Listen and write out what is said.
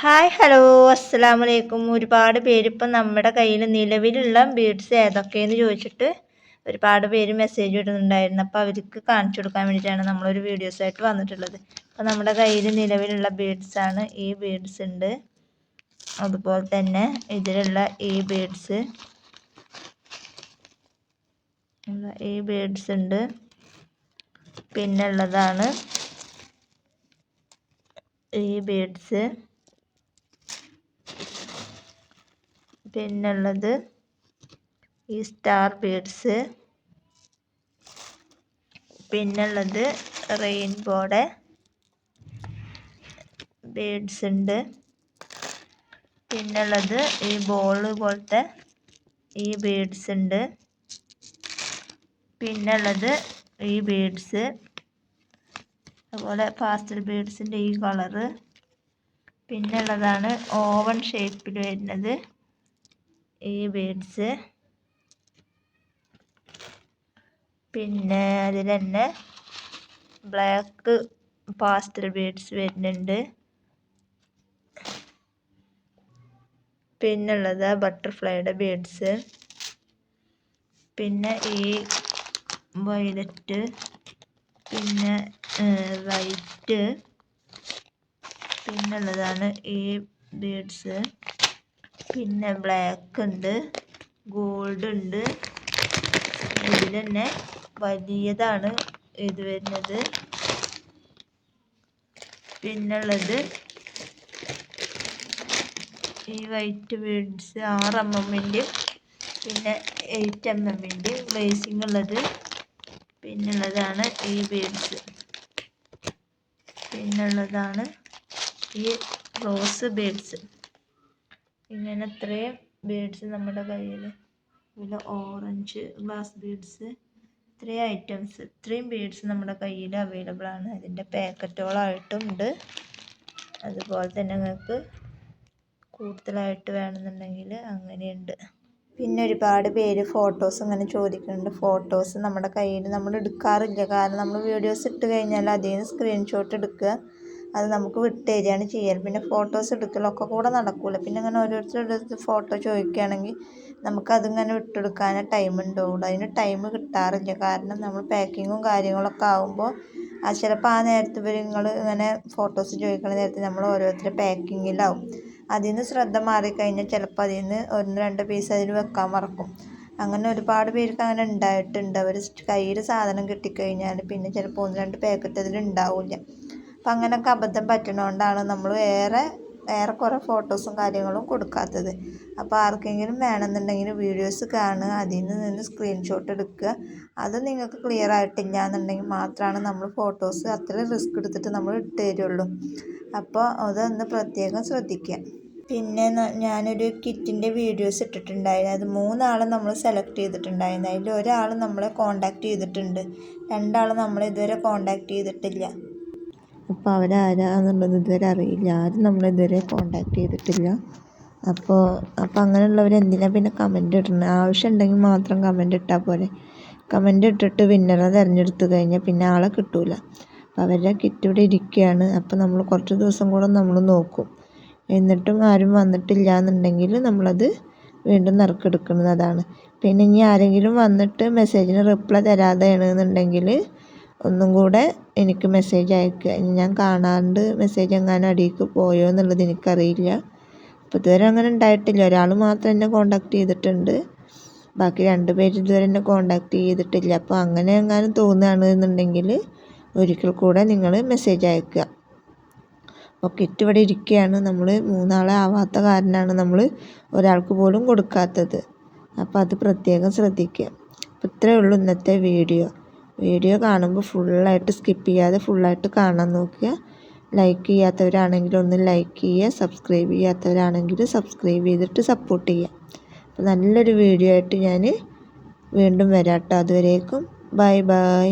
Hi hello അസ്സലാമു അലൈക്കും. ഒരുപാട് പേര് ഇപ്പം നമ്മുടെ കയ്യിൽ നിലവിലുള്ള ബീഡ്സ് ഏതൊക്കെയെന്ന് ചോദിച്ചിട്ട് ഒരുപാട് പേര് മെസ്സേജ് ഇടുന്നുണ്ടായിരുന്നു. അപ്പോൾ അവർക്ക് കാണിച്ചു കൊടുക്കാൻ വേണ്ടിയിട്ടാണ് നമ്മളൊരു വീഡിയോസായിട്ട് വന്നിട്ടുള്ളത്. അപ്പോൾ നമ്മുടെ കയ്യിൽ നിലവിലുള്ള ബീഡ്സാണ് ഈ ബീഡ്സ് ഉണ്ട്, അതുപോലെ തന്നെ ഇതിലുള്ള ഈ ബീഡ്സ് ഉണ്ട്, പിന്നെ ഉള്ളതാണ് ഈ ബീഡ്സ്, പിന്നുള്ളത് ഈ സ്റ്റാർ ബീഡ്സ്, പിന്നുള്ളത് റെയിൻബോയുടെ ബീഡ്സ് ഉണ്ട്, പിന്നുള്ളത് ഈ ബോൾ പോലത്തെ ഈ ബീഡ്സ് ഉണ്ട്, പിന്നുള്ളത് ഈ ബീഡ്സ്, അതുപോലെ പാസ്റ്റൽ ബീഡ്സിൻ്റെ ഈ കളറ്, പിന്നുള്ളതാണ് ഓവൻ ഷേപ്പിൽ വരുന്നത് ഈ ബീഡ്സ്, പിന്നെ അതിൽ തന്നെ ബ്ലാക്ക് പാസ്റ്റൽ ബീഡ്സ് വരുന്നുണ്ട്, പിന്നുള്ളത് ബട്ടർഫ്ലൈയുടെ ബീഡ്സ്, പിന്നെ ഈ വയലറ്റ്, പിന്നെ വൈറ്റ്, പിന്നുള്ളതാണ് ഈ ബീഡ്സ്, പിന്നെ ബ്ലാക്ക് ഉണ്ട്, ഗോൾഡ് ഉണ്ട്, ഇതിൽ തന്നെ വലിയതാണ് ഇത് വരുന്നത്, പിന്നുള്ളത് ഈ വൈറ്റ് ബീഡ്സ് 6 mm പിന്നെ 8 mm ഗ്ലേസിംഗ് ഉള്ളത്, പിന്നുള്ളതാണ് ഈ ബീഡ്സ്, പിന്നുള്ളതാണ് ഈ റോസ് ബീഡ്സ്. ഇങ്ങനെ ഇത്രയും ബീഡ്സ് നമ്മുടെ കയ്യിൽ, പിന്നെ ഓറഞ്ച് ഗ്ലാസ് ബീഡ്സ്, ഇത്രയും ഐറ്റംസ്, ഇത്രയും ബീഡ്സ് നമ്മുടെ കയ്യിൽ അവൈലബിൾ ആണ്. അതിൻ്റെ പാക്കറ്റുകളായിട്ടുണ്ട്. അതുപോലെ തന്നെ നിങ്ങൾക്ക് കൂടുതലായിട്ട് വേണമെന്നുണ്ടെങ്കിൽ അങ്ങനെയുണ്ട്. പിന്നെ ഒരുപാട് പേര് ഫോട്ടോസ് ഇങ്ങനെ ചോദിക്കുന്നുണ്ട്. ഫോട്ടോസ് നമ്മുടെ കയ്യിൽ നമ്മൾ എടുക്കാറില്ല, കാരണം നമ്മൾ വീഡിയോസ് ഇട്ട് കഴിഞ്ഞാൽ അതിൽ നിന്ന് സ്ക്രീൻഷോട്ട് എടുക്കുക, അത് നമുക്ക് വിട്ട് തരികയാണ് ചെയ്യാറ്. പിന്നെ ഫോട്ടോസ് എടുക്കലൊക്കെ കൂടെ നടക്കില്ല. പിന്നെ അങ്ങനെ ഓരോരുത്തരുടെ ഫോട്ടോ ചോദിക്കുകയാണെങ്കിൽ നമുക്കതിങ്ങനെ വിട്ടെടുക്കാൻ ടൈം ഉണ്ടാവുള്ളൂ. അതിന് ടൈം കിട്ടാറില്ല, കാരണം നമ്മൾ പാക്കിങ്ങും കാര്യങ്ങളൊക്കെ ആകുമ്പോൾ ചിലപ്പോൾ ആ നേരത്ത് നിങ്ങൾ ഇങ്ങനെ ഫോട്ടോസ് ചോദിക്കുന്ന നേരത്ത് നമ്മൾ ഓരോരുത്തർ പാക്കിങ്ങിലാവും. അതിൽ നിന്ന് ശ്രദ്ധ മാറിക്കഴിഞ്ഞാൽ ചിലപ്പോൾ അതിൽ നിന്ന് 1-2 പീസ് അതിൽ വെക്കാൻ മറക്കും. അങ്ങനെ ഒരുപാട് പേർക്ക് അങ്ങനെ ഉണ്ടായിട്ടുണ്ട്. അവർ കയ്യിൽ സാധനം കിട്ടിക്കഴിഞ്ഞാൽ പിന്നെ ചിലപ്പോൾ 1-2 പാക്കറ്റ് അതിൽ ഉണ്ടാവില്ല. അപ്പം അങ്ങനെയൊക്കെ അബദ്ധം പറ്റുന്നതുകൊണ്ടാണ് നമ്മൾ ഏറെക്കുറെ ഫോട്ടോസും കാര്യങ്ങളും കൊടുക്കാത്തത്. അപ്പോൾ ആർക്കെങ്കിലും വേണമെന്നുണ്ടെങ്കിൽ വീഡിയോസ് കാണുക, അതിൽ നിന്ന് സ്ക്രീൻഷോട്ട് എടുക്കുക. അത് നിങ്ങൾക്ക് ക്ലിയർ ആയിട്ടില്ല എന്നുണ്ടെങ്കിൽ മാത്രമാണ് നമ്മൾ ഫോട്ടോസ് അത്ര റിസ്ക് എടുത്തിട്ട് നമ്മൾ ഇട്ട് തരുള്ളൂ. അപ്പോൾ അതൊന്ന് പ്രത്യേകം ശ്രദ്ധിക്കുക. പിന്നെ ഞാനൊരു കിറ്റിൻ്റെ വീഡിയോസ് ഇട്ടിട്ടുണ്ടായിരുന്നു. അത് 3 ആളെ നമ്മൾ സെലക്ട് ചെയ്തിട്ടുണ്ടായിരുന്നു. അതിൽ ഒരാൾ നമ്മളെ കോണ്ടാക്ട് ചെയ്തിട്ടുണ്ട്, 2 ആൾ നമ്മളെ ഇതുവരെ കോണ്ടാക്ട് ചെയ്തിട്ടില്ല. അപ്പോൾ അവരാരാന്നുള്ളത് ഇതുവരെ അറിയില്ല, ആരും നമ്മളിതുവരെ കോണ്ടാക്ട് ചെയ്തിട്ടില്ല. അപ്പോൾ അങ്ങനെയുള്ളവർ എന്തിനാണ് പിന്നെ കമൻ്റ് ഇടുന്നത്? ആവശ്യമുണ്ടെങ്കിൽ മാത്രം കമൻ്റ് ഇട്ടാൽ പോരെ. കമൻ്റ് ഇട്ടിട്ട് വിന്നറെ തിരഞ്ഞെടുത്ത് കഴിഞ്ഞാൽ പിന്നെ ആളെ കിട്ടൂല. അപ്പോൾ അവരുടെ കിറ്റ് ഇവിടെ ഇരിക്കുകയാണ്. അപ്പോൾ നമ്മൾ കുറച്ച് ദിവസം കൂടെ നമ്മൾ നോക്കും, എന്നിട്ടും ആരും വന്നിട്ടില്ല എന്നുണ്ടെങ്കിൽ നമ്മളത് വീണ്ടും നറുക്കെടുക്കുന്നതാണ്. പിന്നെ ഇനി ആരെങ്കിലും വന്നിട്ട് മെസ്സേജിന് റിപ്ലൈ തരാതെയാണെന്നുണ്ടെങ്കിൽ ഒന്നും കൂടെ എനിക്ക് മെസ്സേജ് അയക്കുക. ഞാൻ കാണാണ്ട് മെസ്സേജ് എങ്ങാനും അടിയിലേക്ക് പോയോ എന്നുള്ളത് എനിക്കറിയില്ല. അപ്പോൾ ഇതുവരെ അങ്ങനെ ഉണ്ടായിട്ടില്ല. ഒരാൾ മാത്രം എന്നെ കോണ്ടാക്ട് ചെയ്തിട്ടുണ്ട്, ബാക്കി 2 പേര് ഇതുവരെ എന്നെ കോണ്ടാക്ട് ചെയ്തിട്ടില്ല. അപ്പോൾ അങ്ങനെ എങ്ങാനും തോന്നുകയാണെന്നുണ്ടെങ്കിൽ ഒരിക്കൽ കൂടെ നിങ്ങൾ മെസ്സേജ് അയക്കുക. അപ്പോൾ കിറ്റ് ഇവിടെ ഇരിക്കുകയാണ്. നമ്മൾ 3 ആളെ ആവാത്ത കാരണമാണ് നമ്മൾ ഒരാൾക്ക് പോലും കൊടുക്കാത്തത്. അപ്പോൾ അത് പ്രത്യേകം ശ്രദ്ധിക്കുക. അപ്പോൾ ഇത്രയേ ഉള്ളൂ ഇന്നത്തെ വീഡിയോ കാണുമ്പോൾ ഫുള്ളായിട്ട് സ്കിപ്പ് ചെയ്യാതെ ഫുള്ളായിട്ട് കാണാൻ നോക്കുക. ലൈക്ക് ചെയ്യാത്തവരാണെങ്കിൽ ഒന്ന് ലൈക്ക് ചെയ്യുക, സബ്സ്ക്രൈബ് ചെയ്യാത്തവരാണെങ്കിൽ സബ്സ്ക്രൈബ് ചെയ്തിട്ട് സപ്പോർട്ട് ചെയ്യുക. അപ്പോൾ നല്ലൊരു വീഡിയോ ആയിട്ട് ഞാൻ വീണ്ടും വരാം കേട്ടോ. അതുവരേക്കും ബൈ.